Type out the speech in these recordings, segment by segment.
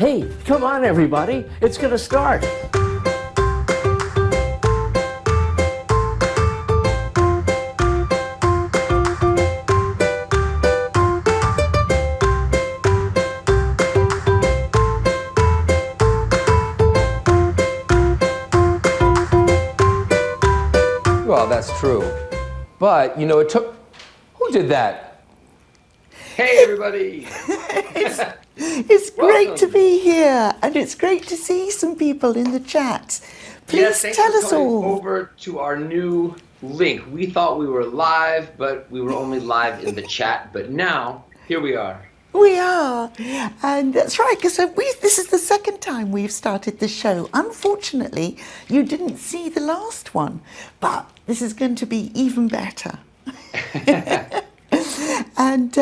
Hey, come on everybody, it's gonna start. Well, that's true. But, you know, it took... Who did that? Hey, everybody. It's great to be here, and it's great to see some people in the chat. Please tell us all. Over to our new link. We thought we were live, but we were only live in the chat. But now, here we are. We are, and that's right, because this is the second time we've started the show. Unfortunately, you didn't see the last one, but this is going to be even better. And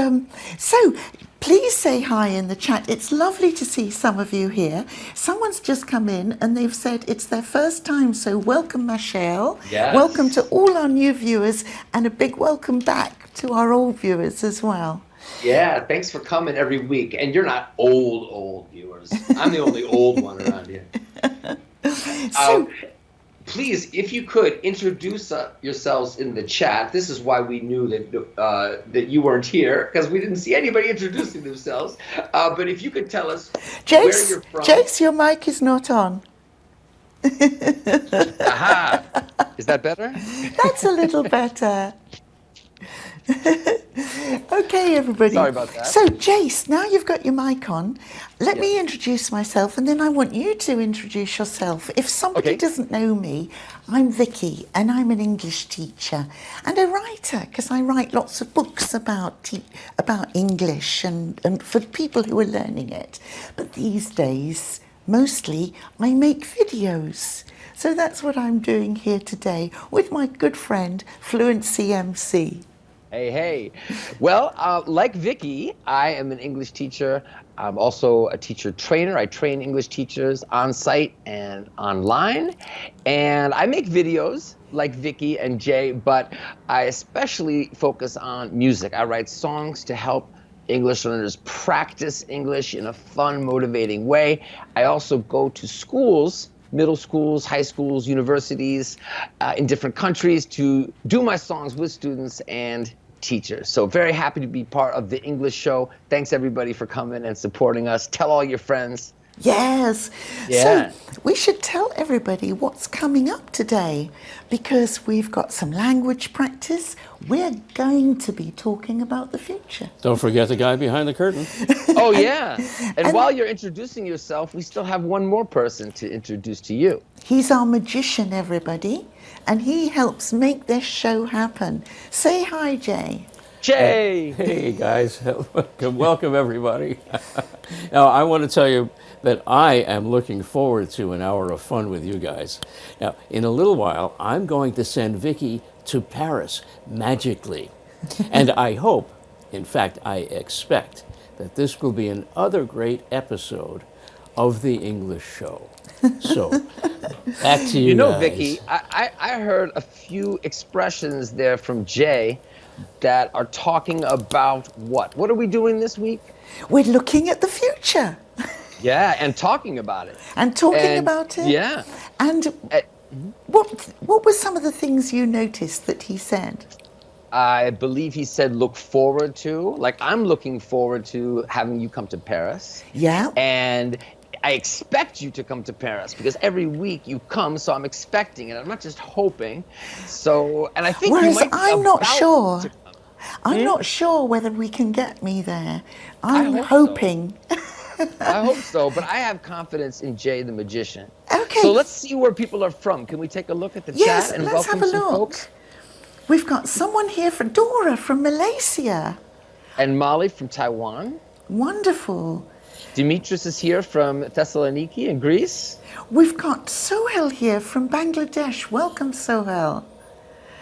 so please say hi in the chat. It's lovely to see some of you here. Someone's just come in and they've said it's their first time, so welcome, Michelle. Yes. Welcome to all our new viewers, and a big welcome back to our old viewers as well. Yeah, thanks for coming every week. And you're not old viewers. I'm the only old one around here. So, please, if you could, introduce yourselves in the chat. This is why we knew that you weren't here, because we didn't see anybody introducing themselves. But if you could tell us where you're from. Jace, your mic is not on. Aha! Is that better? That's a little better. Okay, everybody. Sorry about that. So, Jace, now you've got your mic on. Let me introduce myself, and then I want you to introduce yourself. If somebody doesn't know me, I'm Vicki, and I'm an English teacher and a writer, because I write lots of books about English and for people who are learning it. But these days, mostly, I make videos. So that's what I'm doing here today with my good friend, Fluency MC. Hey. Well, like Vicki, I am an English teacher. I'm also a teacher trainer. I train English teachers on site and online. And I make videos like Vicki and Jay, but I especially focus on music. I write songs to help English learners practice English in a fun, motivating way. I also go to schools, middle schools, high schools, universities in different countries to do my songs with students and teachers. So very happy to be part of the English show. Thanks everybody for coming and supporting us. Tell all your friends. Yes. Yeah. So we should tell everybody what's coming up today, because we've got some language practice. We're going to be talking about the future. Don't forget the guy behind the curtain. Oh yeah. And while you're introducing yourself, we still have one more person to introduce to you. He's our magician, everybody, and he helps make this show happen. Say hi, Jay. Jay! Hey guys, welcome everybody. Now I want to tell you that I am looking forward to an hour of fun with you guys. Now in a little while, I'm going to send Vicki to Paris magically. And I hope, in fact I expect, that this will be another great episode of the English show. So, back to you. You know, guys. Vicki, I heard a few expressions there from Jay that are talking about what? What are we doing this week? We're looking at the future. Yeah, and talking about it. And talking about it. Yeah. And what were some of the things you noticed that he said? I believe he said look forward to. Like, I'm looking forward to having you come to Paris. Yeah. And I expect you to come to Paris because every week you come, so I'm expecting it. I'm not just hoping. So, and I think Whereas you might be I'm not sure. to come. I'm not sure whether we can get me there. I'm hoping. I hope so, but I have confidence in Jay the magician. Okay. So let's see where people are from. Can we take a look at the chat and let's welcome have a some look. folks? We've got someone here for Dora from Malaysia. And Molly from Taiwan. Wonderful. Dimitris is here from Thessaloniki in Greece. We've got Sohel here from Bangladesh. Welcome, Sohel.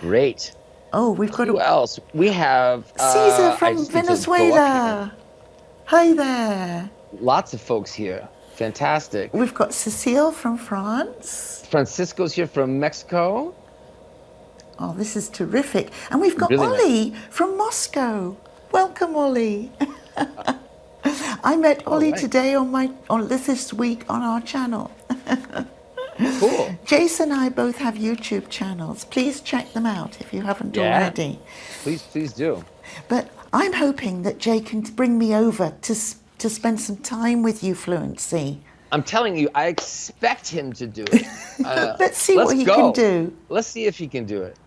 Great. Oh, we've got Who else? We have Caesar I from just need to go up Venezuela. Hi there. here. Lots of folks here. Fantastic. We've got Cecile from France. Francisco's here from Mexico. Oh, this is terrific. And we've got Really Ollie from Moscow. Welcome, Ollie. I met Ollie right. today this week on our channel. Cool. Jason and I both have YouTube channels. Please check them out if you haven't already. Please do. But I'm hoping that Jay can bring me over to spend some time with you, Fluency. I'm telling you, I expect him to do it. Let's see what he can do. Let's see if he can do it.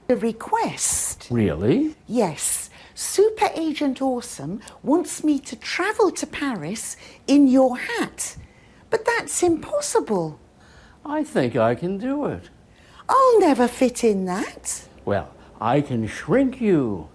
A request. Really? Yes. Super Agent Awesome wants me to travel to Paris in your hat. But that's impossible. I think I can do it. I'll never fit in that. Well, I can shrink you.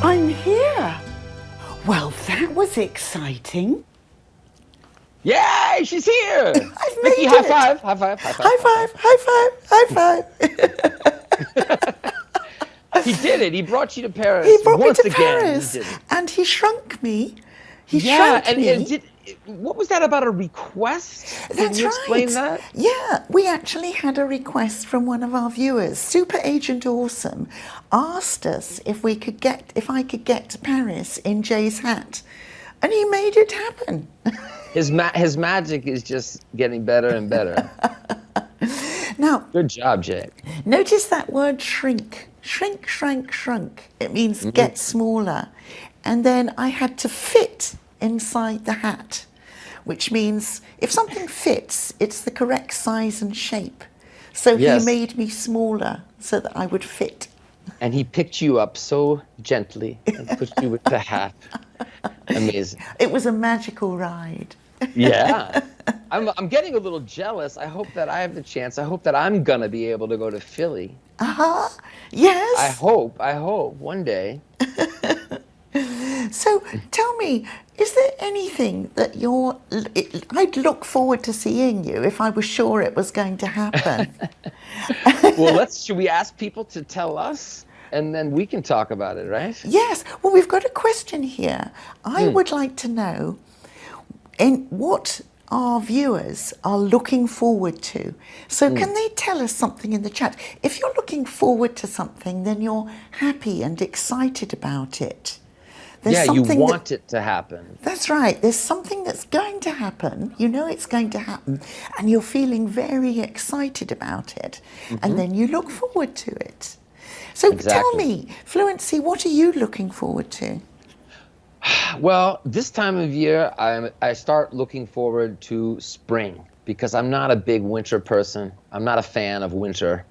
I'm here. Well, that was exciting. Yay, she's here! I've made Vicki, it. high five, high five, high five. High five, high five, high five. He did it. He brought you to Paris. He brought me once to again. Paris He did it. and he shrunk me. He Yeah, shrunk me. what was that about a request? Can That's you explain right. that? Yeah, we actually had a request from one of our viewers. Super Agent Awesome asked us if I could get to Paris in Jay's hat, and he made it happen. His magic is just getting better and better. Now, Good job, Jay. notice that word shrink. Shrink, shrank, shrunk. It means get smaller. And then I had to fit inside the hat, which means if something fits, it's the correct size and shape. So Yes. he made me smaller so that I would fit. And he picked you up so gently and put you with the hat. Amazing. It was a magical ride. Yeah. I'm getting a little jealous. I hope that I have the chance. I hope that I'm going to be able to go to Philly. Yes. I hope one day. So tell me, is there anything that I'd look forward to seeing you if I was sure it was going to happen? Well, should we ask people to tell us? And then we can talk about it, right? Yes. Well, we've got a question here. I would like to know what our viewers are looking forward to. So can they tell us something in the chat? If you're looking forward to something, then you're happy and excited about it. There's You something want it to happen. That's right. There's something that's going to happen. You know it's going to happen, and you're feeling very excited about it. And then you look forward to it. So tell Exactly. me, Fluency, what are you looking forward to? Well, this time of year, I start looking forward to spring because I'm not a big winter person. I'm not a fan of winter.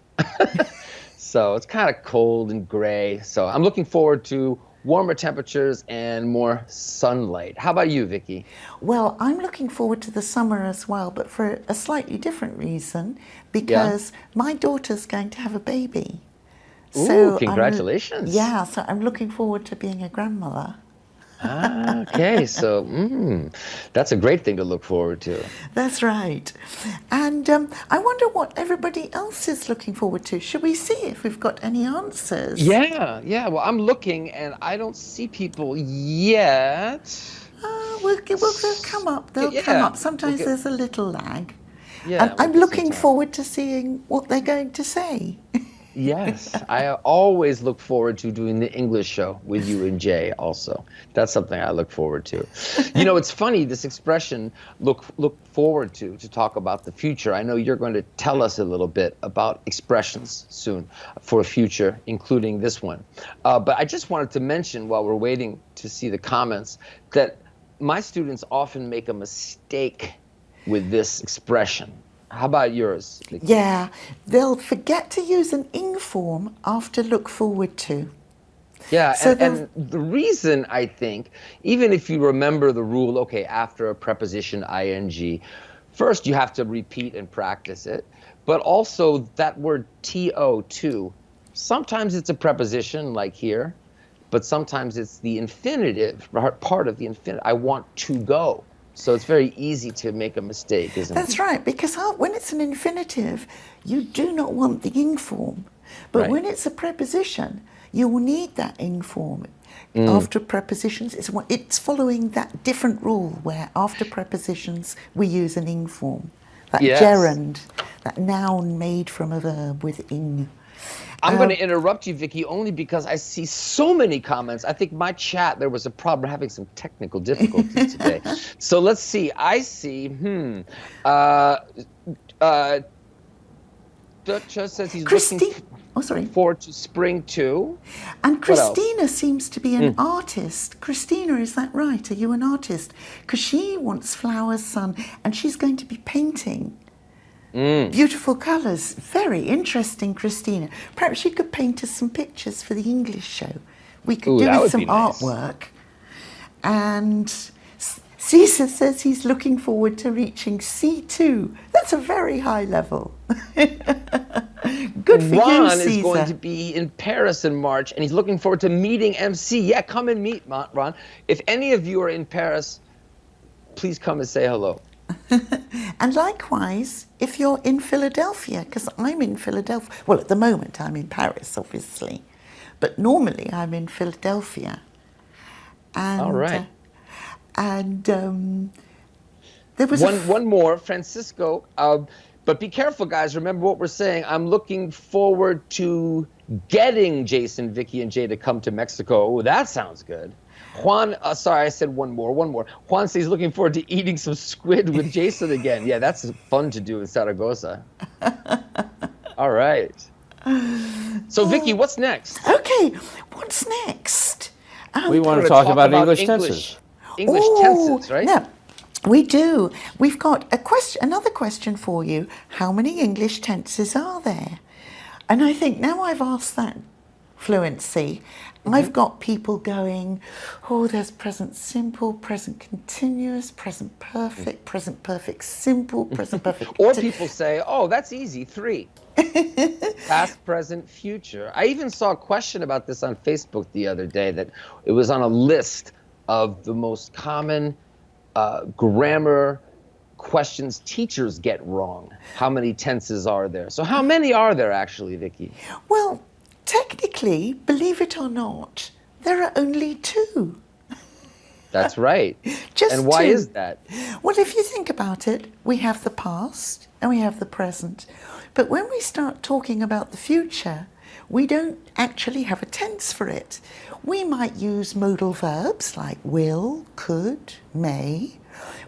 So it's kind of cold and gray. So I'm looking forward to warmer temperatures and more sunlight. How about you, Vicki? Well, I'm looking forward to the summer as well, but for a slightly different reason, because my daughter's going to have a baby. Ooh, congratulations. So I'm looking forward to being a grandmother. Okay, so that's a great thing to look forward to. That's right. And I wonder what everybody else is looking forward to. Should we see if we've got any answers? Yeah. Well, I'm looking and I don't see people yet. They'll come up. They'll come up. Sometimes there's a little lag. Yeah, And I'm we'll get looking some time. forward to seeing what they're going to say. Yes, I always look forward to doing the English show with you and Jay also. That's something I look forward to. You know, it's funny, this expression, look forward to talk about the future. I know you're going to tell us a little bit about expressions soon for future, including this one. But I just wanted to mention while we're waiting to see the comments that my students often make a mistake with this expression. How about yours, Vicki? Yeah, they'll forget to use an ing form after look forward to. Yeah, So and the reason, I think, even if you remember the rule, okay, after a preposition ing, first you have to repeat and practice it, but also that word to, too. Sometimes it's a preposition, like here, but sometimes it's the infinitive, part of the infinitive. I want to go. So it's very easy to make a mistake, isn't it? That's right, because when it's an infinitive, you do not want the ing form. But Right. when it's a preposition, you will need that ing form. After prepositions, it's following that different rule where after prepositions we use an ing form. That Yes. gerund, that noun made from a verb with ing. I'm going to interrupt you, Vicki, only because I see so many comments. I think my chat, there was a problem. We're having some technical difficulties today. So let's see. I see, Dutcha says he's looking forward to spring too. And Christina seems to be an artist. Christina, is that right? Are you an artist? Because she wants flowers, sun, and she's going to be painting. Beautiful colours. Very interesting, Christina. Perhaps you could paint us some pictures for the English show. We could do with some artwork. And Caesar says he's looking forward to reaching C2. That's a very high level. Good for you, Caesar. Ron is going to be in Paris in March, and he's looking forward to meeting MC. Yeah, come and meet Ron. If any of you are in Paris, please come and say hello. And likewise, if you're in Philadelphia, because I'm in Philadelphia. Well, at the moment I'm in Paris, obviously. But normally I'm in Philadelphia. And, all right. There was one more, Francisco. But be careful, guys. Remember what we're saying. I'm looking forward to getting Jason, Vicki, and Jay to come to Mexico. Oh, that sounds good. Juan, sorry, I said one more. Juan says he's looking forward to eating some squid with Jason again. Yeah, that's fun to do in Zaragoza. All right. So, Vicki, what's next? Okay, what's next? We want to talk about English tenses. English tenses, right? Yeah, we do. We've got another question for you. How many English tenses are there? And I think now I've asked that fluency, I've got people going, oh, there's present simple, present continuous, present perfect simple, present perfect. Or people say, oh, that's easy, 3. Past, present, future. I even saw a question about this on Facebook the other day, that it was on a list of the most common grammar questions teachers get wrong. How many tenses are there? So how many are there actually, Vicki? Well, technically, believe it or not, there are only 2. That's right. Just and why 2. is that? Well, if you think about it, we have the past and we have the present. But when we start talking about the future, we don't actually have a tense for it. We might use modal verbs like will, could, may.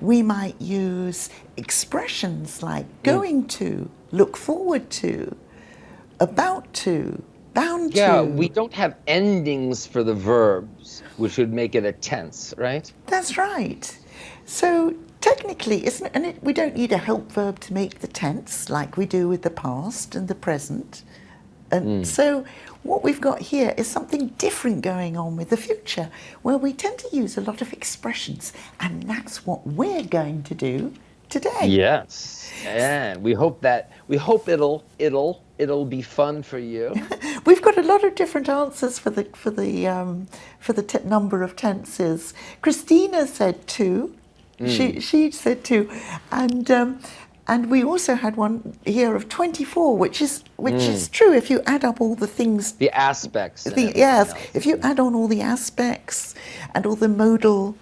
We might use expressions like going to, look forward to, about to, bound to. Yeah, we don't have endings for the verbs, which would make it a tense, right? That's right. So technically, we don't need a help verb to make the tense like we do with the past and the present. And so what we've got here is something different going on with the future, where we tend to use a lot of expressions, and that's what we're going to do today. Yes, and we hope it'll be fun for you. We've got a lot of different answers for the number of tenses. Christina said 2. She said 2, and we also had one here of 24, which is true if you add up all the things. The aspects. Yes, if you add on all the aspects and all the modal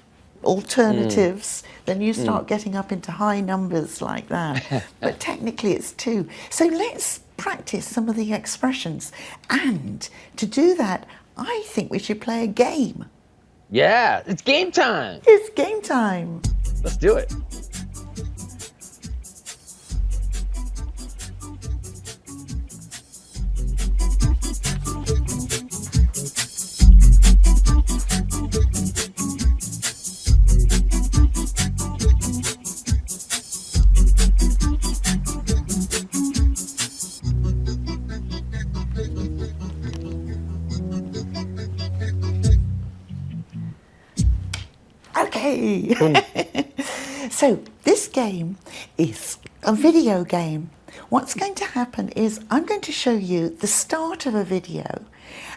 alternatives, then you start getting up into high numbers like that. But technically it's 2. So let's practice some of the expressions. And to do that, I think we should play a game. Yeah, it's game time. It's game time. Let's do it. Okay. So this game is a video game. What's going to happen is I'm going to show you the start of a video,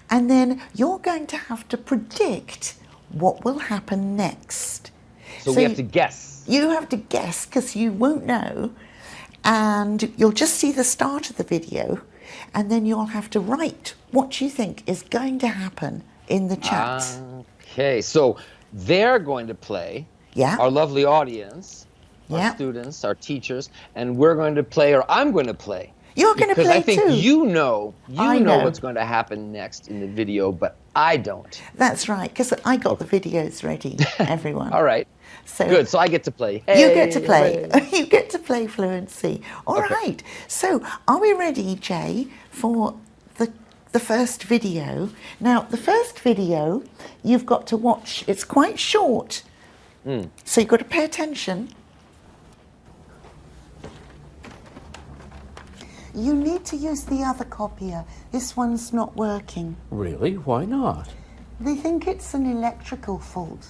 and then you're going to have to predict what will happen next. So we have to guess. You have to guess because you won't know, and you'll just see the start of the video. and then you'll have to write what you think is going to happen in the chat. Okay, so they're going to play, Yeah. our lovely audience, Yeah. our students, our teachers, and we're going to play, or I'm going to play. You're going to play Because I think too. you know I know. what's going to happen next in the video, but I don't. That's right, because I got the videos ready, everyone. All right. So Good, so I get to play. you get to play. Hey. You get to play Fluency. All right. So are we ready, Jay, for the first video? Now, the first video you've got to watch. It's quite short. So you've got to pay attention. You need to use the other copier. This one's not working. Really? Why not? They think it's an electrical fault.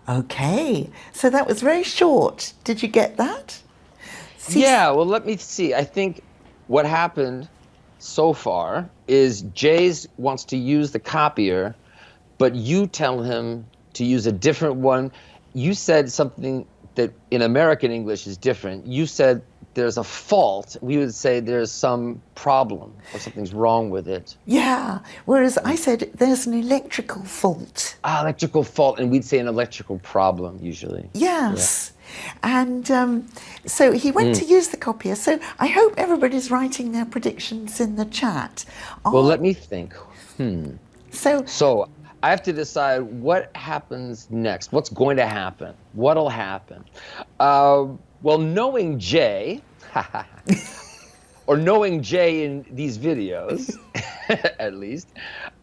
Okay, so that was very short. Did you get that? Yeah, well, let me see. I think what happened so far is Jay's wants to use the copier, but you tell him to use a different one. You said something that in American English is different. You said there's a fault. We would say there's some problem or something's wrong with it. Yeah, whereas I said there's an electrical fault. Electrical fault, and we'd say an electrical problem usually. Yes. And so he went to use the copier. So I hope everybody's writing their predictions in the chat. Well, let me think. So I have to decide what happens next. What's going to happen? What'll happen? Well, knowing Jay, or knowing Jay in these videos, at least,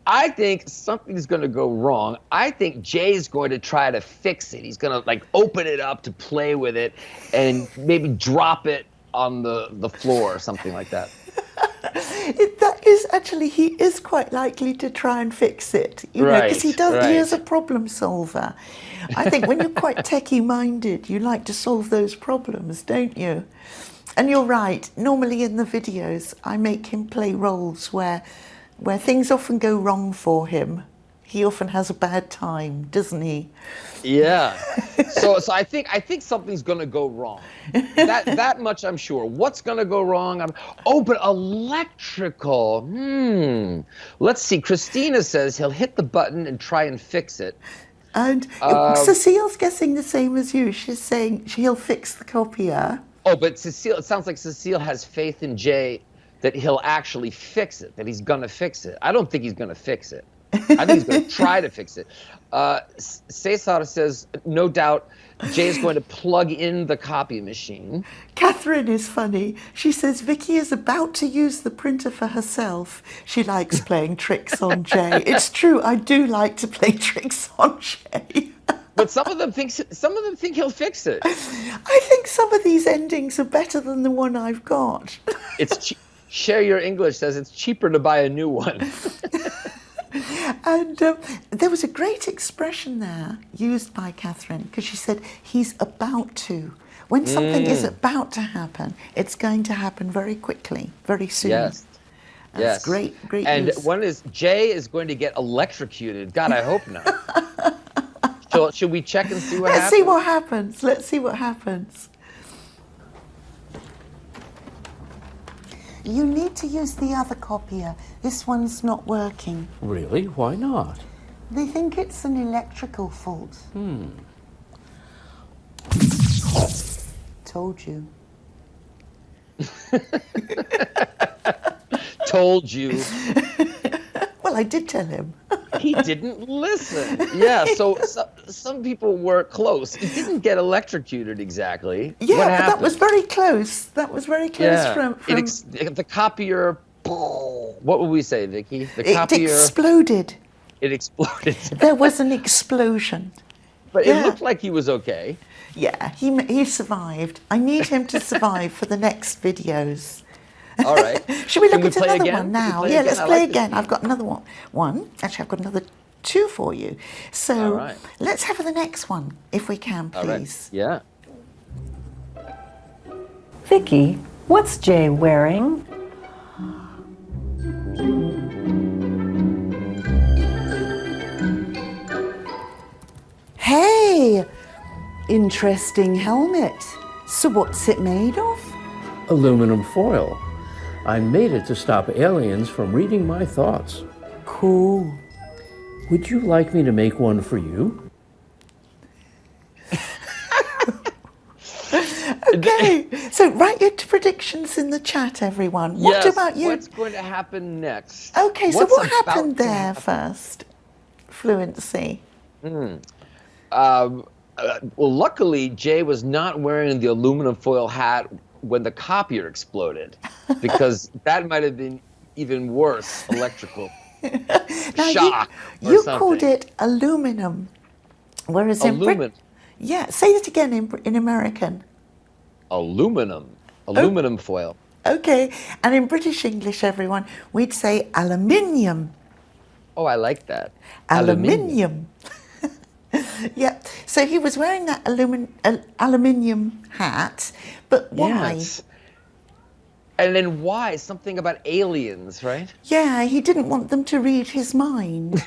I think something's going to go wrong. I think Jay's going to try to fix it. He's going to like open it up to play with it and maybe drop it on the floor or something like that. that is actually, he is quite likely to try and fix it, you know, because he is a problem solver. I think when you're quite techie minded, you like to solve those problems, don't you? And you're right, normally in the videos, I make him play roles where things often go wrong for him. He often has a bad time, doesn't he? Yeah. So I think something's gonna go wrong. That much I'm sure. What's gonna go wrong? But electrical. Let's see. Christina says he'll hit the button and try and fix it. And Cecile's guessing the same as you. She's saying he'll fix the copier. Oh, but Cecile, it sounds like Cecile has faith in Jay that he'll actually fix it, that he's gonna fix it. I don't think he's gonna fix it. I think he's going to try to fix it. Cesar says, no doubt, Jay is going to plug in the copy machine. Catherine is funny. She says Vicki is about to use the printer for herself. She likes playing tricks on Jay. It's true, I do like to play tricks on Jay. But some of them think he'll fix it. I think some of these endings are better than the one I've got. Share Your English says it's cheaper to buy a new one. And there was a great expression there used by Catherine, because she said he's about to. When something is about to happen, it's going to happen very quickly, very soon. Yes. That's great And use. one is Jay is going to get electrocuted. God, I hope not. Should we check and see what happens? Let's see what happens. Let's see what happens. You need to use the other copier. This one's not working. Really? Why not? They think it's an electrical fault. Told you. Told you. Well, I did tell him. He didn't listen. Yeah, so some people were close. He didn't get electrocuted exactly. Yeah, what but happened? that was very close. That was very close from... The copier, what would we say, Vicki? The It copier, exploded. it exploded. There was an explosion. But Yeah. it looked like he was okay. Yeah, he survived. I need him to survive for the next videos. All right. Should we Can look at play another again? one Can we now? play Yeah, again? let's I play like this again. one. I've got another one. Actually, I've got another two for you. So All right. let's have the next one, if we can, All right. please. Yeah. Vicki, what's Jay wearing? Hey, interesting helmet. So what's it made of? Aluminum foil. I made it to stop aliens from reading my thoughts. Cool. Would you like me to make one for you? Okay, so write your predictions in the chat, everyone. What Yes, about you? what's going to happen next? Okay, so What's what about happened to there happen? first? Fluency. Well, luckily, Jay was not wearing the aluminum foil hat when the copier exploded, because that might have been even worse electrical Now, shock or you something. called it aluminum, whereas in Aluminum. yeah, say it again in American. Aluminum foil. Okay, and in British English, everyone, we'd say aluminium. Oh, I like that. Aluminium. Yeah, so he was wearing that aluminium hat, but why? Yes. And then why? Something about aliens, right? Yeah, he didn't want them to read his mind.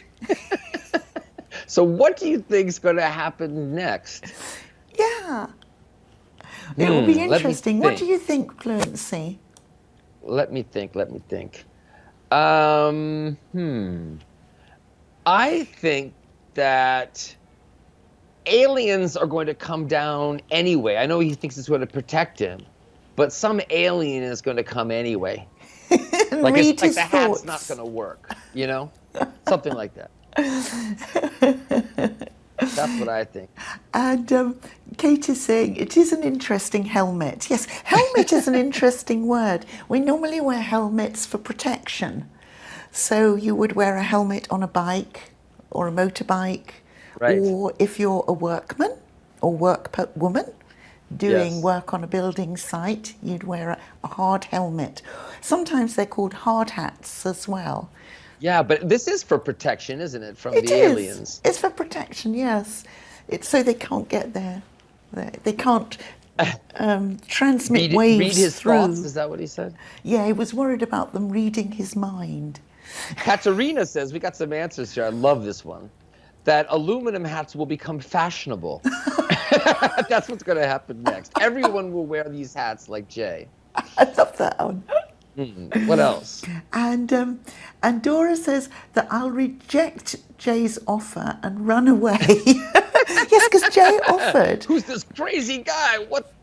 So what do you think is going to happen next? Yeah. It will be let me interesting. What do think. you think, Fluency? Let me think. I think that aliens are going to come down anyway. I know he thinks it's going to protect him, but some alien is going to come anyway. And Like, read it's like his the thoughts. hat's not going to work, you know? Something like that. That's what I think. And Kate is saying, it is an interesting helmet. Yes, helmet is an interesting word. We normally wear helmets for protection. So you would wear a helmet on a bike or a motorbike. Right. Or if you're a workman or woman doing Yes. work on a building site, you'd wear a hard helmet. Sometimes they're called hard hats as well. Yeah, but this is for protection, isn't it, from It the is. aliens? It's for protection, yes. It's so they can't get there. They can't transmit waves Read his through. thoughts, is that what he said? Yeah, he was worried about them reading his mind. Katerina says, we got some answers here. I love this one. That aluminum hats will become fashionable. That's what's going to happen next. Everyone will wear these hats like Jay. I love that one. What else? And Dora says that I'll reject Jay's offer and run away. Yes, because Jay offered. Who's this crazy guy? What's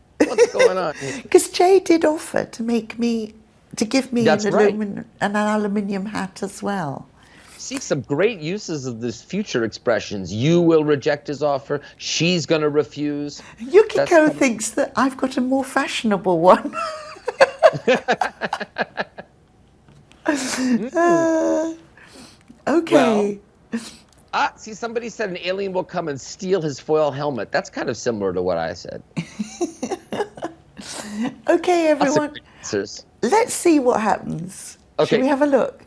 going on? Because Jay did offer to give me That's an right. aluminium hat as well. See some great uses of this future expressions. You will reject his offer. She's going to refuse. Yukiko thinks that I've got a more fashionable one. Okay. See, somebody said an alien will come and steal his foil helmet. That's kind of similar to what I said. Okay, Lots of everyone. great answers. Let's see what happens. Okay. Shall we have a look?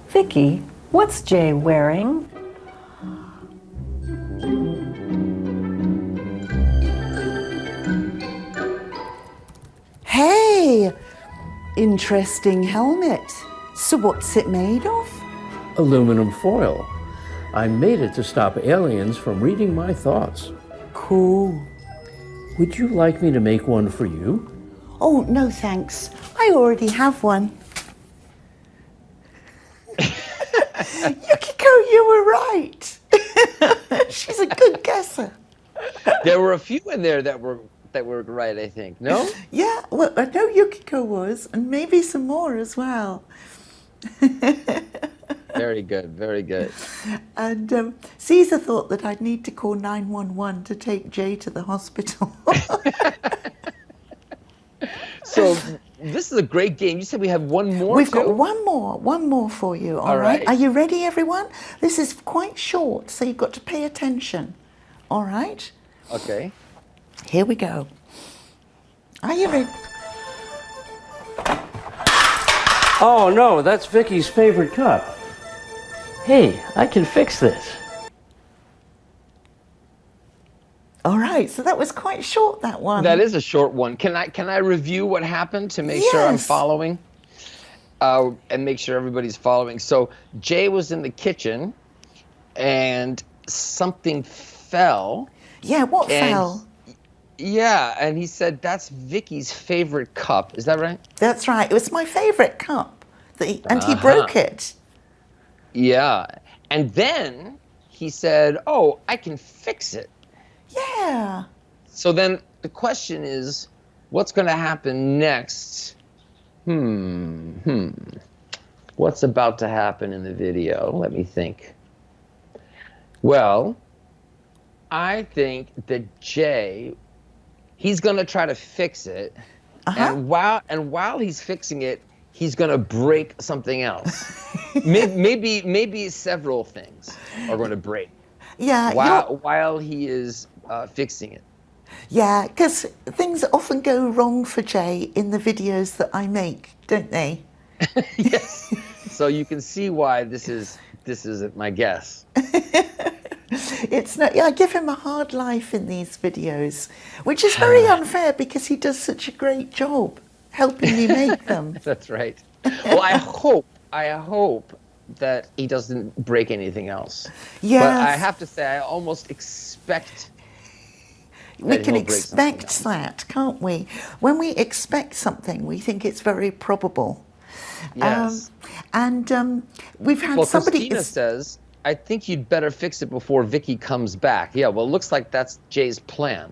Vicki, what's Jay wearing? Hey, interesting helmet. So what's it made of? Aluminum foil. I made it to stop aliens from reading my thoughts. Cool. Would you like me to make one for you? Oh, no thanks. I already have one. Yukiko, you were right. She's a good guesser. There were a few in there that were right, I think. No? Yeah, well, I know Yukiko was, and maybe some more as well. Very good, very good. And Caesar thought that I'd need to call 911 to take Jay to the hospital. So this is a great game. You said we have one more. We've got too? one more for you, all right? right. Are you ready, everyone? This is quite short, so you've got to pay attention, all right? Okay. Here we go. Are you ready? Oh no, that's Vicky's favorite cup. Hey, I can fix this. All right, so that was quite short, that one. That is a short one. Can I review what happened to make sure I'm Yes. following? And make sure everybody's following. So Jay was in the kitchen, and something fell. Yeah, what And fell? Yeah, and he said that's Vicky's favorite cup. Is that right? That's right. It was my favourite cup, and he Uh-huh. broke it. Yeah. And then he said, "Oh, I can fix it." Yeah. So then the question is, what's going to happen next? What's about to happen in the video? Let me think. Well, I think that Jay, he's going to try to fix it. Uh-huh. And while he's fixing it, he's going to break something else. maybe several things are going to break Yeah. while he is fixing it. Yeah, because things often go wrong for Jay in the videos that I make, don't they? Yes. So you can see why this is my guess. It's not. Yeah, I give him a hard life in these videos, which is very unfair because he does such a great job helping me make them. That's right. Well, I hope that he doesn't break anything else. Yes. But I have to say, I almost expect We that can he'll break something expect else. that, can't we? When we expect something, we think it's very probable. Yes. We've had Well, somebody. Christina says, I think you'd better fix it before Vicki comes back. Yeah, well, it looks like that's Jay's plan.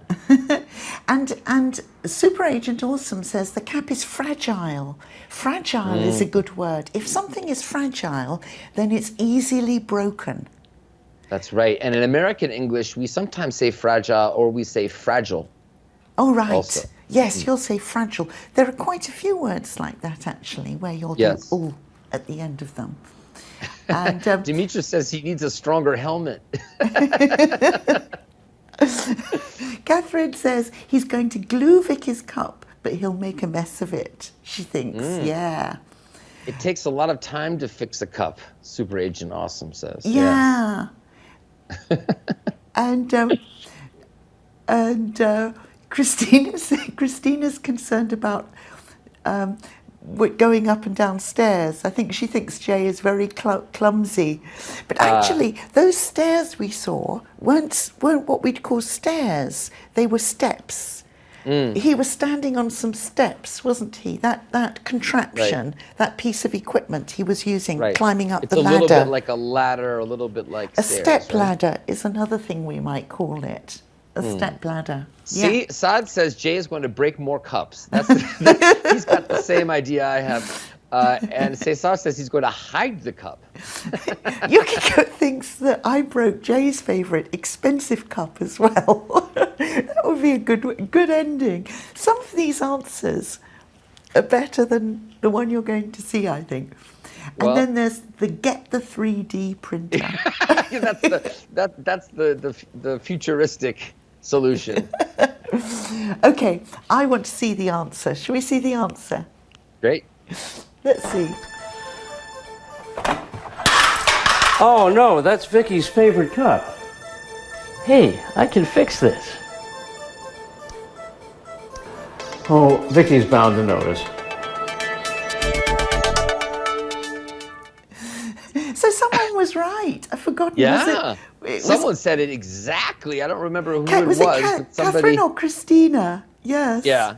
And Super Agent Awesome says the cap is fragile. Fragile is a good word. If something is fragile, then it's easily broken. That's right. And in American English, we sometimes say fragile or we say fragile. Oh, right. Also. Yes, you'll say fragile. There are quite a few words like that, actually, where you'll Yes. do "all" at the end of them. And Demetrius says he needs a stronger helmet. Catherine says he's going to glue Vicky's cup, but he'll make a mess of it, she thinks. Yeah. It takes a lot of time to fix a cup, Super Agent Awesome says. Yeah. Christina's concerned about going up and down stairs. I think she thinks Jay is very clumsy. But actually, those stairs we saw weren't what we'd call stairs. They were steps. He was standing on some steps, wasn't he? That contraption, that piece of equipment he was using, climbing up the ladder. It's a little bit like a ladder, a little bit like A stairs. step ladder is another thing we might call it. A step ladder. See, Saad says Jay is going to break more cups. He's got the same idea I have. And Cesar says he's going to hide the cup. Yukiko thinks that I broke Jay's favourite expensive cup as well. That would be a good ending. Some of these answers are better than the one you're going to see, I think. And Well- then there's the get the 3D printer. That's the futuristic solution. Okay, I want to see the answer. Shall we see the answer? Great. Let's see. Oh no, that's Vicky's favorite cup. Hey, I can fix this. Oh, Vicky's bound to notice. So someone was right. I've forgotten. Yeah. Was it Someone said it exactly. I don't remember who was it was. it but somebody, Catherine or Christina? Yes. Yeah.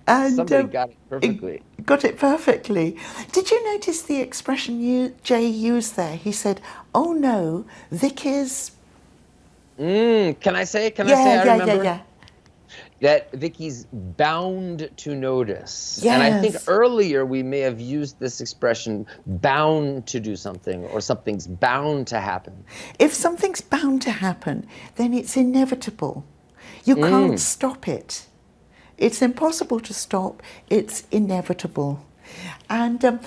And Somebody got it perfectly. Got it perfectly. Did you notice the expression Jay used there? He said, "Oh no, Vicky's." Can I say? I remember Yeah. that Vicky's bound to notice. Yes. And I think earlier we may have used this expression, bound to do something, or something's bound to happen. If something's bound to happen, then it's inevitable. You can't stop it. It's impossible to stop. It's inevitable. And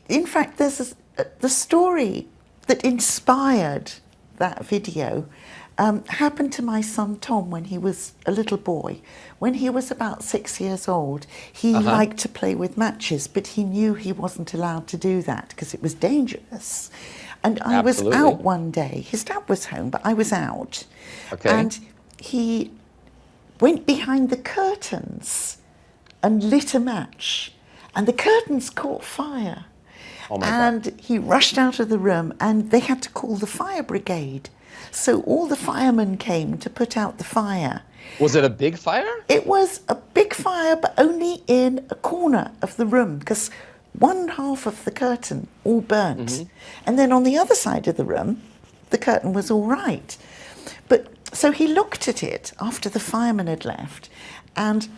in fact, there's the story that inspired that video happened to my son Tom when he was a little boy. When he was about 6 years old, he liked to play with matches, but he knew he wasn't allowed to do that because it was dangerous. And I was out one day. His dad was home, but I was out. Okay. And he went behind the curtains and lit a match. And the curtains caught fire. Oh my and God. he rushed out of the room and they had to call the fire brigade. So all the firemen came to put out the fire. Was it a big fire? It was a big fire, but only in a corner of the room, because one half of the curtain all burnt. And then on the other side of the room, the curtain was all right. But so he looked at it after the fireman had left, and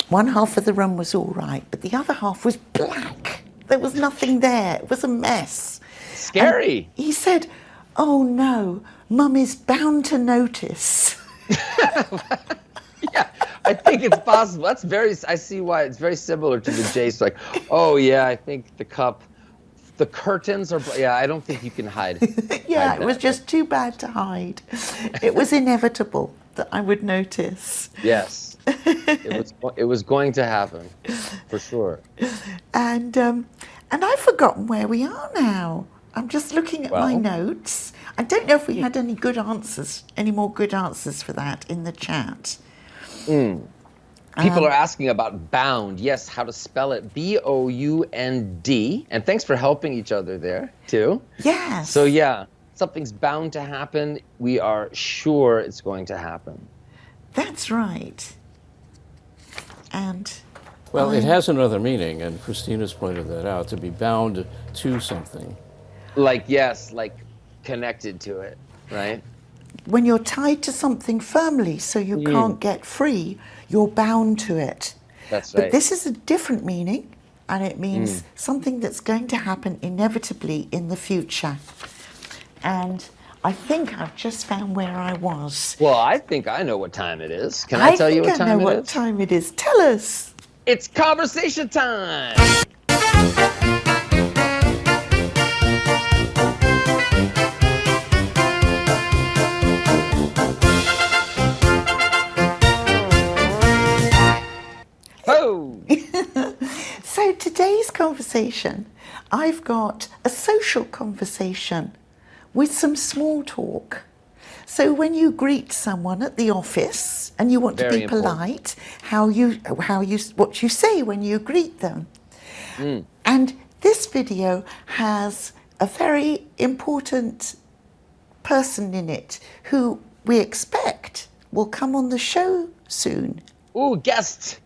one half of the room was all right, but the other half was black. There was nothing there. It was a mess. Scary. And he said, "Oh no, Mum is bound to notice." Yeah, I think it's possible. I see why it's very similar to the Jace. Like, oh yeah, I think the curtains are, yeah, I don't think you can hide. Yeah, it was just too bad to hide. It was inevitable that I would notice. Yes, it was going to happen, for sure. And I've forgotten where we are now. I'm just looking at my notes. I don't know if we had any more good answers for that in the chat. People are asking about bound. Yes, how to spell it. Bound. And thanks for helping each other there, too. Yes. So, yeah, something's bound to happen. We are sure it's going to happen. That's right. And Well, it has another meaning, and Christina's pointed that out, to be bound to something. Like, yes, like connected to it, right? when you're tied to something firmly so you can't get free, you're bound to it. That's right. But this is a different meaning, and it means something that's going to happen inevitably in the future. And I think I've just found where I was. Well, I think I know what time it is. Can I tell you what time it is? I think I know what time it is. Tell us. It's conversation time. Oh! So today's conversation, I've got a social conversation with some small talk. So when you greet someone at the office and you want to be polite, what you say when you greet them. And this video has a very important person in it who we expect will come on the show soon. Ooh, guest.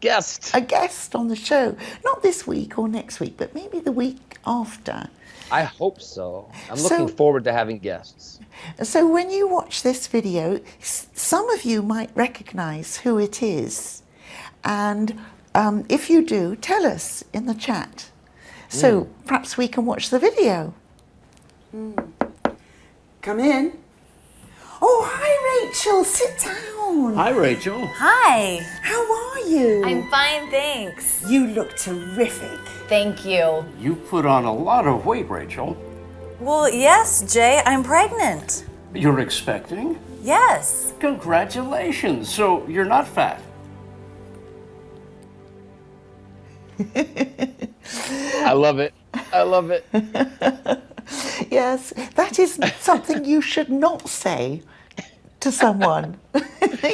A guest on the show. Not this week or next week, but maybe the week after. I hope so. I'm looking forward to having guests. So when you watch this video, some of you might recognize who it is. And if you do, tell us in the chat. So perhaps we can watch the video. Come in. Oh, hi, Rachel. Sit down. Hi, Rachel. Hi. How are you? I'm fine, thanks. You look terrific. Thank you. You put on a lot of weight, Rachel. Well, yes, Jay, I'm pregnant. You're expecting? Yes. Congratulations. So you're not fat. I love it. I love it. Yes, that is something you should not say to someone.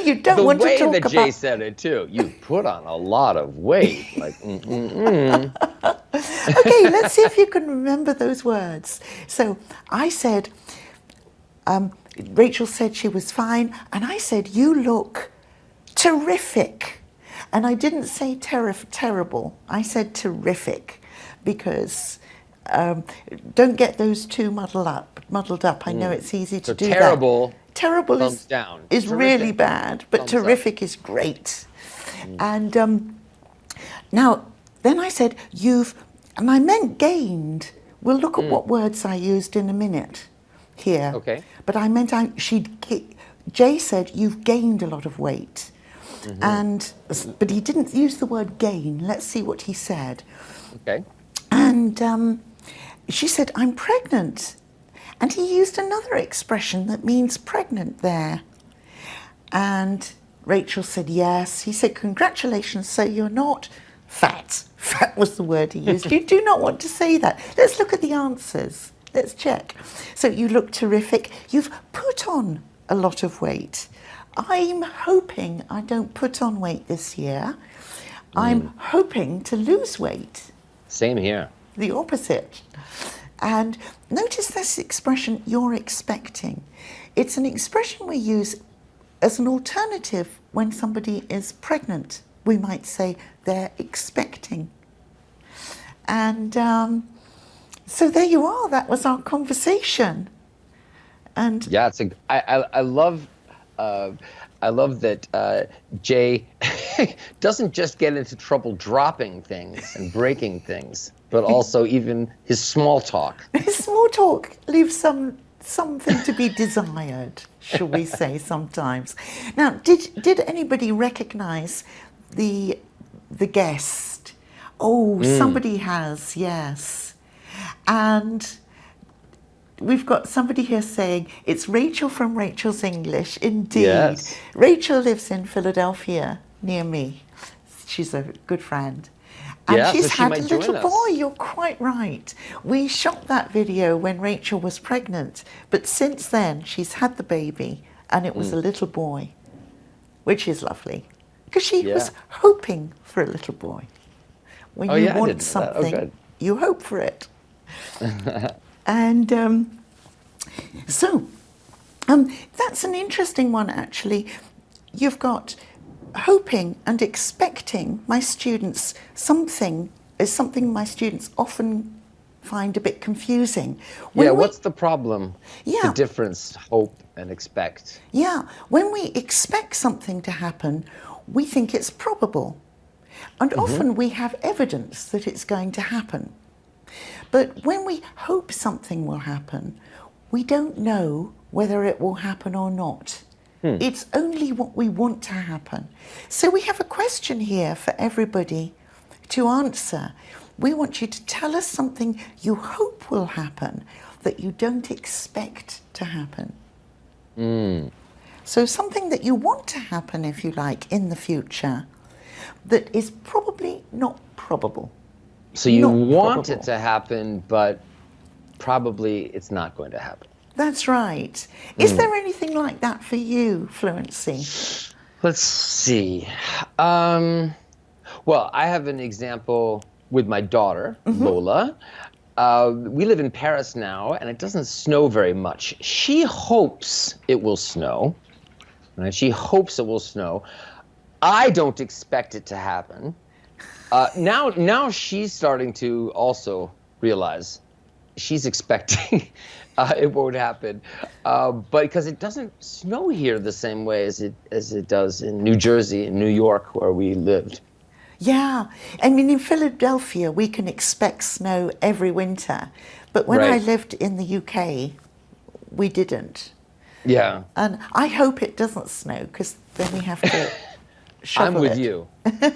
You don't want to talk about... The way that Jay said it, too. You put on a lot of weight. Like, Okay, let's see if you can remember those words. So I said, Rachel said she was fine, and I said, you look terrific. And I didn't say terrible. I said terrific, because... don't get those two muddled up. I know it's easy to do terrible, that. Terrible thumbs down. is Terrific, really bad, but thumbs terrific is great. And now, then I said, and I meant gained. We'll look at what words I used in a minute here. Okay. But I meant Jay said, you've gained a lot of weight. But he didn't use the word gain. Let's see what he said. Okay. And she said, I'm pregnant. And he used another expression that means pregnant there. And Rachel said, yes. He said, congratulations, so you're not fat. Fat was the word he used. You do not want to say that. Let's look at the answers. Let's check. So you look terrific. You've put on a lot of weight. I'm hoping I don't put on weight this year. I'm hoping to lose weight. Same here. The opposite. And notice this expression, you're expecting. It's an expression we use as an alternative, when somebody is pregnant, we might say they're expecting. And so there you are. That was our conversation. And Yeah, I love that Jay doesn't just get into trouble dropping things and breaking things, but also even his small talk. his small talk leaves something to be desired, shall we say, sometimes. Now, did anybody recognize the guest? Oh, somebody has, yes. And we've got somebody here saying, it's Rachel from Rachel's English. Indeed. Yes. Rachel lives in Philadelphia, near me. She's a good friend. And Yeah, she's so she had a might join little us. boy, you're quite right. We shot that video when Rachel was pregnant, but since then she's had the baby and it was a little boy, which is lovely. Because she was hoping for a little boy. When Oh, you yeah, I want didn't know that. Oh, something, good. you hope for it. And so that's an interesting one, actually. You've got hoping and expecting. My students, something my students often find a bit confusing. What's the problem? Yeah. The difference, hope and expect. Yeah, when we expect something to happen, we think it's probable. And often we have evidence that it's going to happen. But when we hope something will happen, we don't know whether it will happen or not. It's only what we want to happen. So we have a question here for everybody to answer. We want you to tell us something you hope will happen that you don't expect to happen. So something that you want to happen, if you like, in the future, that is probably not probable. So you Not want probable. it to happen, but probably it's not going to happen. That's right. Is there anything like that for you, Fluency? Let's see. Well, I have an example with my daughter, Lola. We live in Paris now, and it doesn't snow very much. She hopes it will snow. Right? She hopes it will snow. I don't expect it to happen. Now she's starting to also realize she's expecting it won't happen, but because it doesn't snow here the same way as it does in New Jersey and New York where we lived. Yeah, I mean, in Philadelphia, we can expect snow every winter. But when I Right. lived in the UK, we didn't. Yeah, And I hope it doesn't snow, because then we have to shovel I'm with it. you.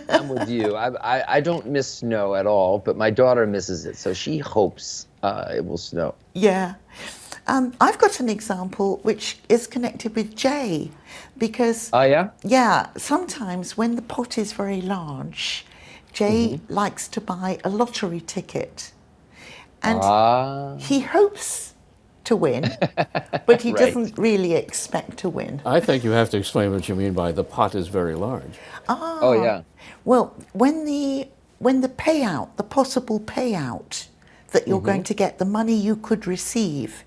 I'm with you. I don't miss snow at all, but my daughter misses it, so she hopes it will snow. Yeah. I've got an example which is connected with Jay, because Oh, yeah? yeah, sometimes when the pot is very large, Jay likes to buy a lottery ticket, and he hopes to win, but he Right. doesn't really expect to win. I think you have to explain what you mean by the pot is very large. Oh, yeah. Well, when the payout, the possible payout that you're going to get, the money you could receive,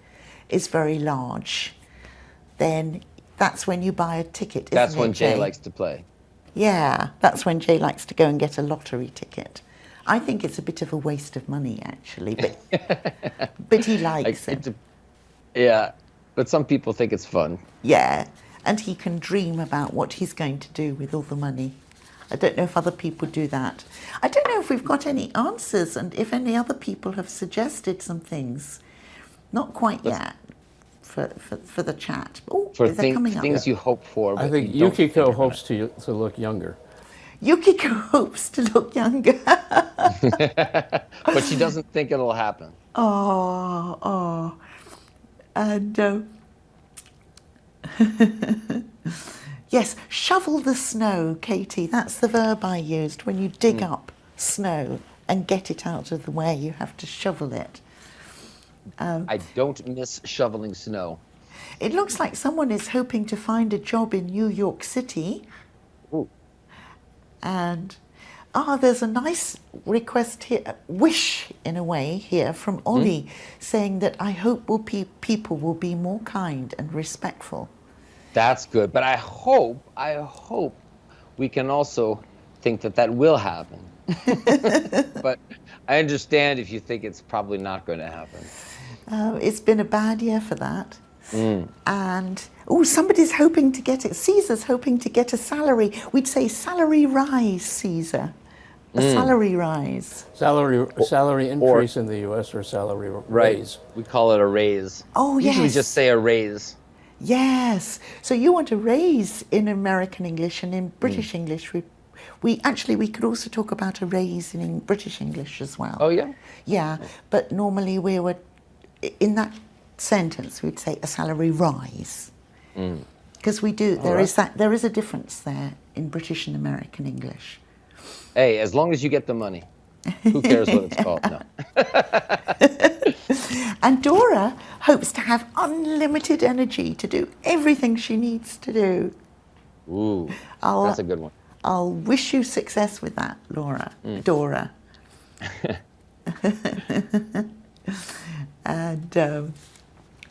is very large, then that's when you buy a ticket, isn't That's it, when Jay likes to play. Yeah, that's when Jay likes to go and get a lottery ticket. I think it's a bit of a waste of money, actually, but he likes it. Yeah, but some people think it's fun. Yeah, and he can dream about what he's going to do with all the money. I don't know if other people do that. I don't know if we've got any answers and if any other people have suggested some things. Not quite yet for the chat. Oh, For they're coming up. things you hope for. I but think you don't think Yukiko about hopes it. to look younger. Yukiko hopes to look younger. But she doesn't think it'll happen. Oh. And yes, shovel the snow, Katie. That's the verb I used. When you dig up snow and get it out of the way, you have to shovel it. I don't miss shoveling snow. It looks like someone is hoping to find a job in New York City. Ooh. And there's a nice request here, wish in a way here from Ollie, saying that I hope people will be more kind and respectful. That's good. But I hope we can also think that will happen. But I understand if you think it's probably not going to happen. It's been a bad year for that. And, somebody's hoping to get it. Caesar's hoping to get a salary. We'd say salary rise, Caesar. A salary rise. Salary increase in the U.S. or salary raise? We call it a raise. Oh, yes. Usually just say a raise. Yes. So you want a raise in American English, and in British English, we could also talk about a raise in British English as well. Oh, yeah? Yeah, but normally we would, in that sentence, we'd say a salary rise. Because there is a difference there in British and American English. Hey, as long as you get the money. Who cares what it's called? No. And Dora hopes to have unlimited energy to do everything she needs to do. Ooh, that's a good one. I'll wish you success with that, Dora. And,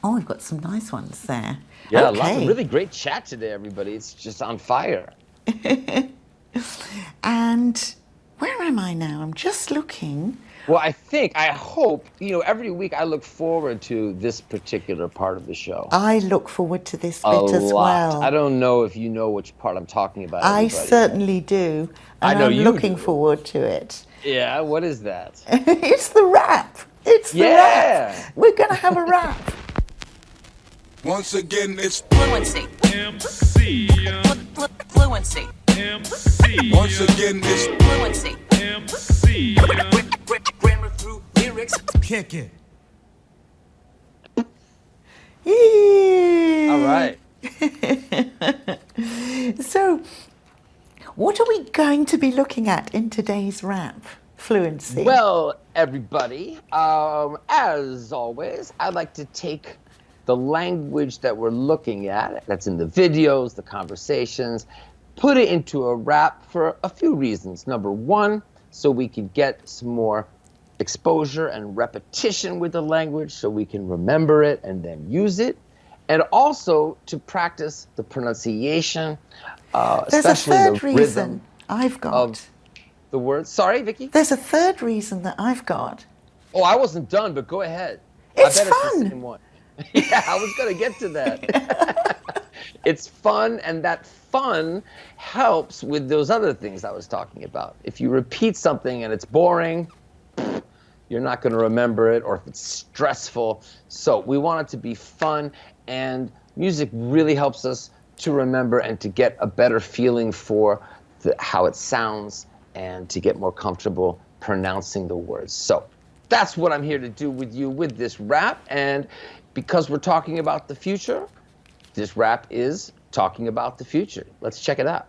we've got some nice ones there. Yeah, okay. Lots of really great chat today, everybody. It's just on fire. And where am I now? I'm just looking. Well, I hope, every week I look forward to this particular part of the show. I look forward to this bit as well. I don't know if you know which part I'm talking about. I certainly do. And I know I'm you looking do. forward to it. Yeah, what is that? It's the rap. It's the rap. We're going to have a rap. Once again, it's Fluency MC. Fluency MC. Once again, it's Fluency MC. Grammar through lyrics. Kick it. Yeah. All right. So, what are we going to be looking at in today's rap, Fluency? Well, everybody, as always, I'd like to take the language that we're looking at, that's in the videos, the conversations, put it into a rap for a few reasons. Number one, so we can get some more exposure and repetition with the language so we can remember it and then use it. And also to practice the pronunciation, There's a especially third the reason rhythm I've got. of the words. Sorry, Vicki? There's a third reason that I've got. Oh, I wasn't done, but go ahead. It's I bet fun. It's the same one. Yeah, I was going to get to that. It's fun, and that fun helps with those other things I was talking about. If you repeat something and it's boring, you're not going to remember it, or if it's stressful. So we want it to be fun, and music really helps us to remember and to get a better feeling for how it sounds and to get more comfortable pronouncing the words. So that's what I'm here to do with you with this rap. And because we're talking about the future, this rap is talking about the future. Let's check it out.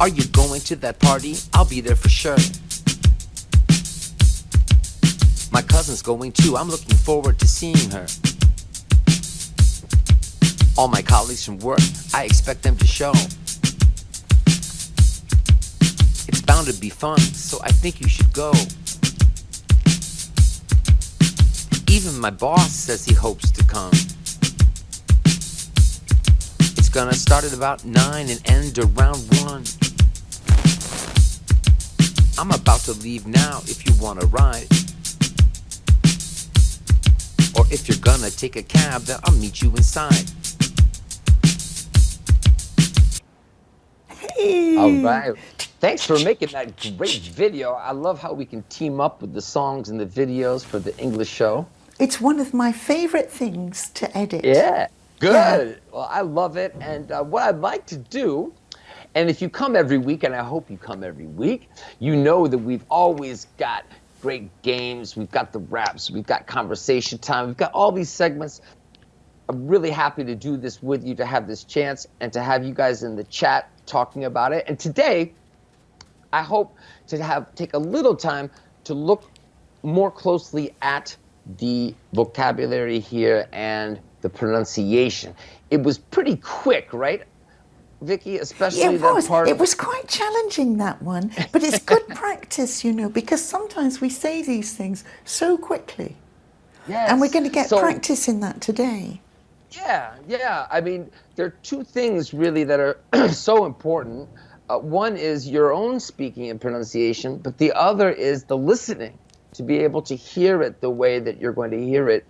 Are you going to that party? I'll be there for sure. My cousin's going too. I'm looking forward to seeing her. All my colleagues from work, I expect them to show. It's bound to be fun, so I think you should go. Even my boss says he hopes to come. It's gonna start at about 9 and end around 1. I'm about to leave now if you wanna ride. Or if you're gonna take a cab, then I'll meet you inside. All right. Thanks for making that great video. I love how we can team up with the songs and the videos for the English show. It's one of my favorite things to edit. Yeah, good. Yeah. Well, I love it. And what I'd like to do, and if you come every week, and I hope you come every week, you know that we've always got great games. We've got the raps. We've got conversation time. We've got all these segments. I'm really happy to do this with you, to have this chance, and to have you guys in the chat talking about it. And today, I hope to take a little time to look more closely at the vocabulary here and the pronunciation. It was pretty quick, right, Vicki? Especially that part. It was quite challenging, that one, but it's good practice, because sometimes we say these things so quickly. Yes. And we're going to get So- practice in that today. Yeah. I mean, there are two things really that are so important. One is your own speaking and pronunciation, but the other is the listening, to be able to hear it the way that you're going to hear it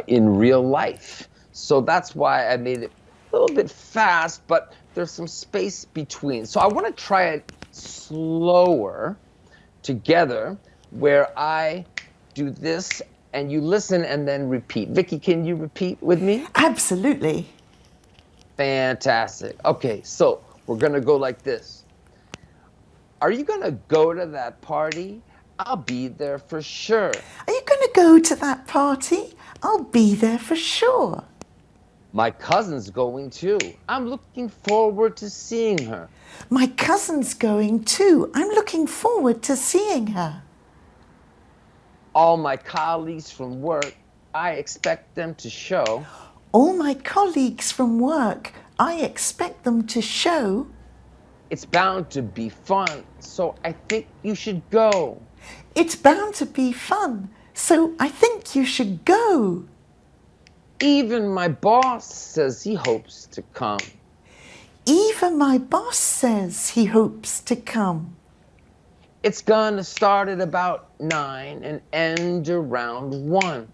in real life. So that's why I made it a little bit fast, but there's some space between. So I want to try it slower together, where I do this and you listen and then repeat. Vicki, can you repeat with me? Absolutely. Fantastic. Okay, so we're gonna go like this. Are you gonna go to that party? I'll be there for sure. Are you going to go to that party? I'll be there for sure. My cousin's going too. I'm looking forward to seeing her. My cousin's going too. I'm looking forward to seeing her. All my colleagues from work, I expect them to show. All my colleagues from work, I expect them to show. It's bound to be fun, so I think you should go. It's bound to be fun, so I think you should go. Even my boss says he hopes to come. Even my boss says he hopes to come. It's gonna start at about 9 and end around 1.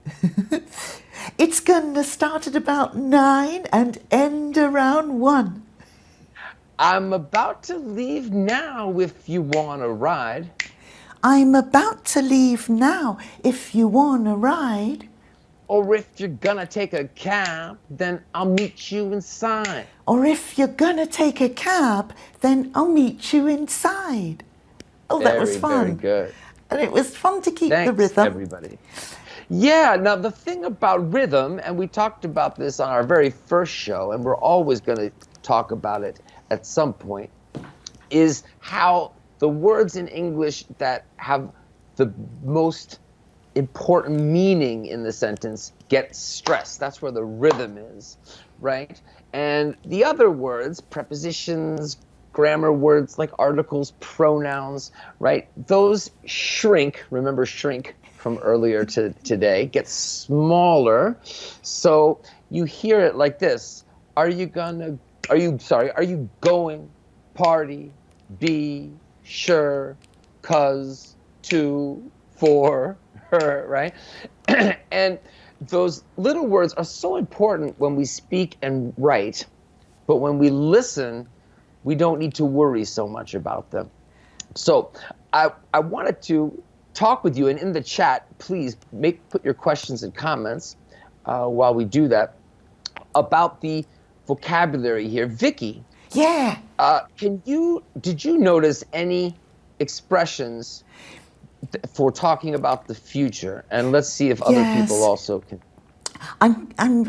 It's gonna start at about 9 and end around 1. I'm about to leave now if you wanna ride. I'm about to leave now if you wanna ride. Or if you're gonna take a cab, then I'll meet you inside. Or if you're gonna take a cab, then I'll meet you inside. Oh, that was fun. Very good. And it was fun to keep the Thanks, rhythm. everybody. Yeah, now the thing about rhythm, and we talked about this on our very first show, and we're always going to talk about it at some point, is how the words in English that have the most important meaning in the sentence get stressed. That's where the rhythm is, right? And the other words, prepositions, grammar words like articles, pronouns, right? Those shrink, remember shrink from earlier to today, get smaller. So you hear it like this. Are you going, party, be, sure, cause, to, for, her, right? And those little words are so important when we speak and write, but when we listen, we don't need to worry so much about them. So I wanted to talk with you, and in the chat, please put your questions and comments while we do that, about the vocabulary here. Vicki, Yeah. did you notice any expressions for talking about the future? And let's see if other Yes. people also can.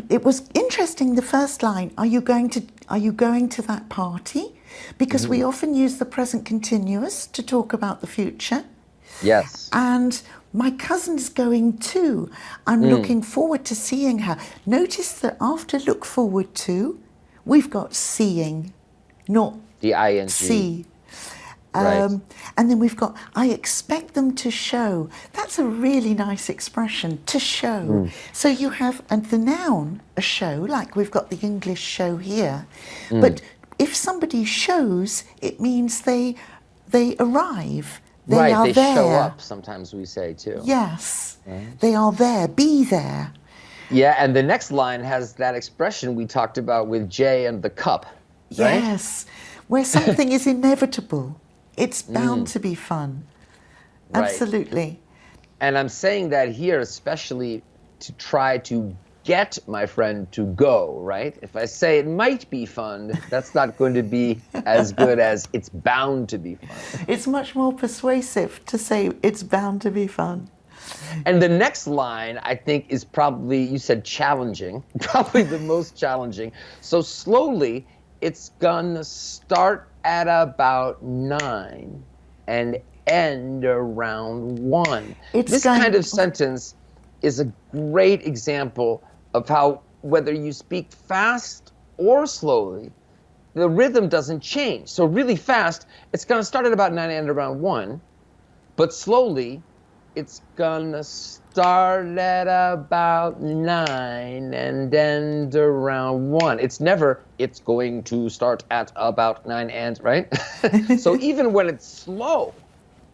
It was interesting, the first line. Are you going to that party? Because we often use the present continuous to talk about the future. Yes. And my cousin's going too. I'm looking forward to seeing her. Notice that after look forward to, we've got seeing, not The ing. see. Right. And then we've got, I expect them to show. That's a really nice expression, to show. So you have the noun, a show, like we've got the English show here. But if somebody shows, it means they arrive. They Right, are they there. show up, sometimes we say too. Yes, they are there. Be there. Yeah, and the next line has that expression we talked about with Jay and the cup, right? Yes, where something is inevitable. It's bound to be fun. Right. Absolutely. And I'm saying that here especially to try to get my friend to go, right? If I say it might be fun, that's not going to be as good as it's bound to be fun. It's much more persuasive to say it's bound to be fun. And the next line, I think, is probably, you said challenging, probably the most challenging. So slowly, it's gonna start at about 9 and end around 1. This kind of sentence is a great example of how, whether you speak fast or slowly, the rhythm doesn't change. So really fast, it's gonna start at about 9 and end around 1, but slowly, It's gonna start at about 9 and end around 1. It's never, it's going to start at about 9 and, right? So even when it's slow,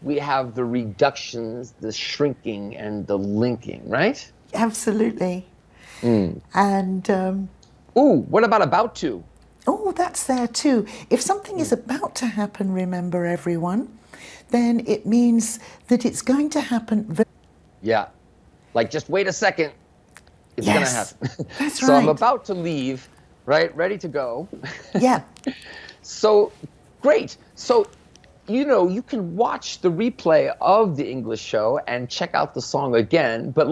we have the reductions, the shrinking, and the linking, right? Absolutely. Mm. And Ooh, what about to? oh, that's there too. If something is about to happen, remember everyone, then it means that it's going to happen. Yeah, like just wait a second, it's gonna Yes, happen. that's So I'm right. about to leave, right? Ready to go. Yeah. So great. So you can watch the replay of the English show and check out the song again. But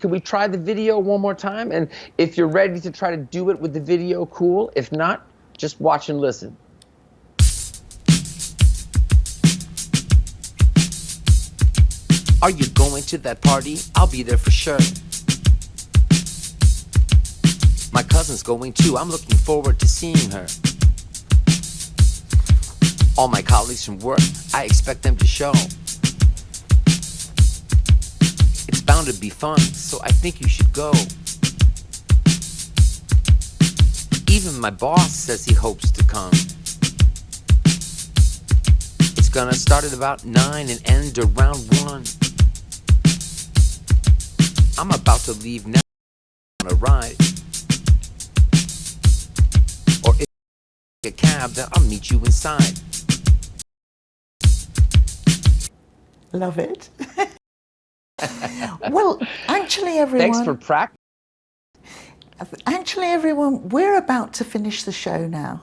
can we try the video one more time? And if you're ready to try to do it with the video, cool. If not, just watch and listen. Are you going to that party? I'll be there for sure. My cousin's going too. I'm looking forward to seeing her. All my colleagues from work, I expect them to show. It's bound to be fun, so I think you should go. Even my boss says he hopes to come. It's gonna start at about 9 and end around 1. I'm about to leave now on a ride. Or if you take a cab, then I'll meet you inside. Love it. Well, actually, Thanks for everyone, practice. we're about to finish the show now.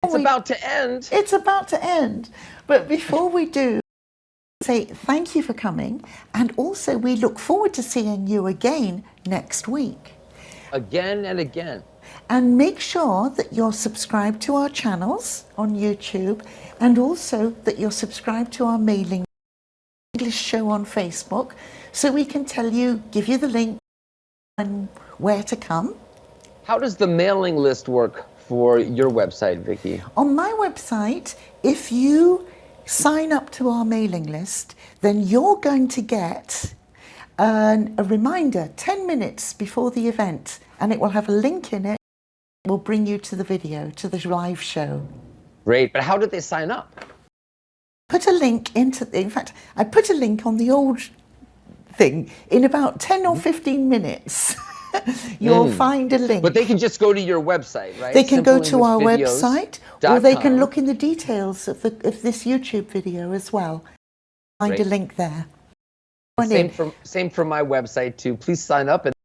It's about to end. It's about to end. But before we do, say thank you for coming. And also, we look forward to seeing you again next week. Again and again. And make sure that you're subscribed to our channels on YouTube, and also that you're subscribed to our mailing English show on Facebook, so we can give you the link and where to come. How does the mailing list work for your website, Vicki? On my website, if you sign up to our mailing list, then you're going to get a reminder 10 minutes before the event, and it will have a link in it. It will bring you to the video, to the live show. Great, but how did they sign up? Put a link in fact, I put a link on the old thing in about 10 or 15 minutes. You'll find a link. But they can just go to your website, right? They can go to our SimpleEnglishVideos.com. website, or they can look in the details of this YouTube video as well. Find a link there. Same for my website too. Please sign up and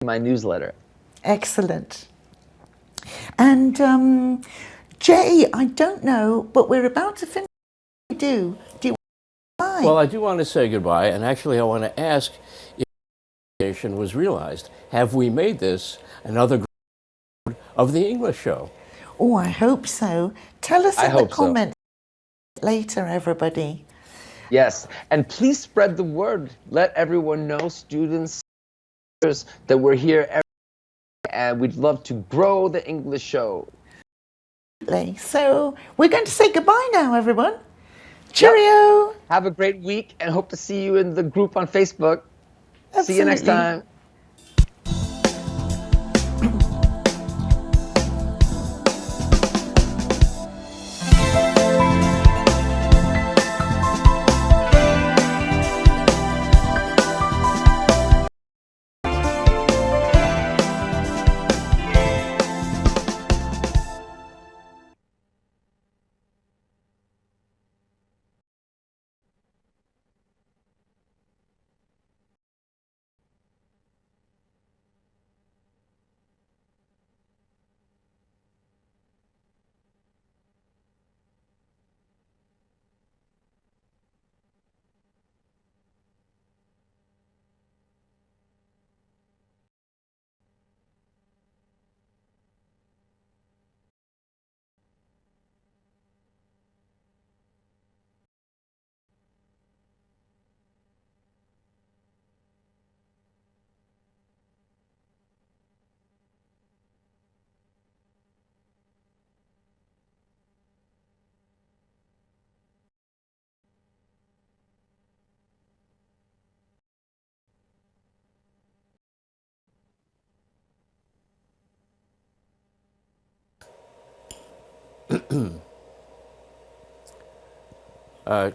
my newsletter. Excellent. And Jay, I don't know, but we're about to finish. Do you want to bye? Well, I do want to say goodbye, and actually I want to ask if the education was realized. Have we made this another of the English show? Oh, I hope so. Tell us I in the hope so. comments later, everybody. Yes, and please spread the word. Let everyone know, students, that we're here and we'd love to grow the English show. So we're going to say goodbye now, everyone. Cheerio. Yep. Have a great week and hope to see you in the group on Facebook. See you next Absolutely. time.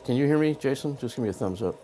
Can you hear me, Jason? Just give me a thumbs up.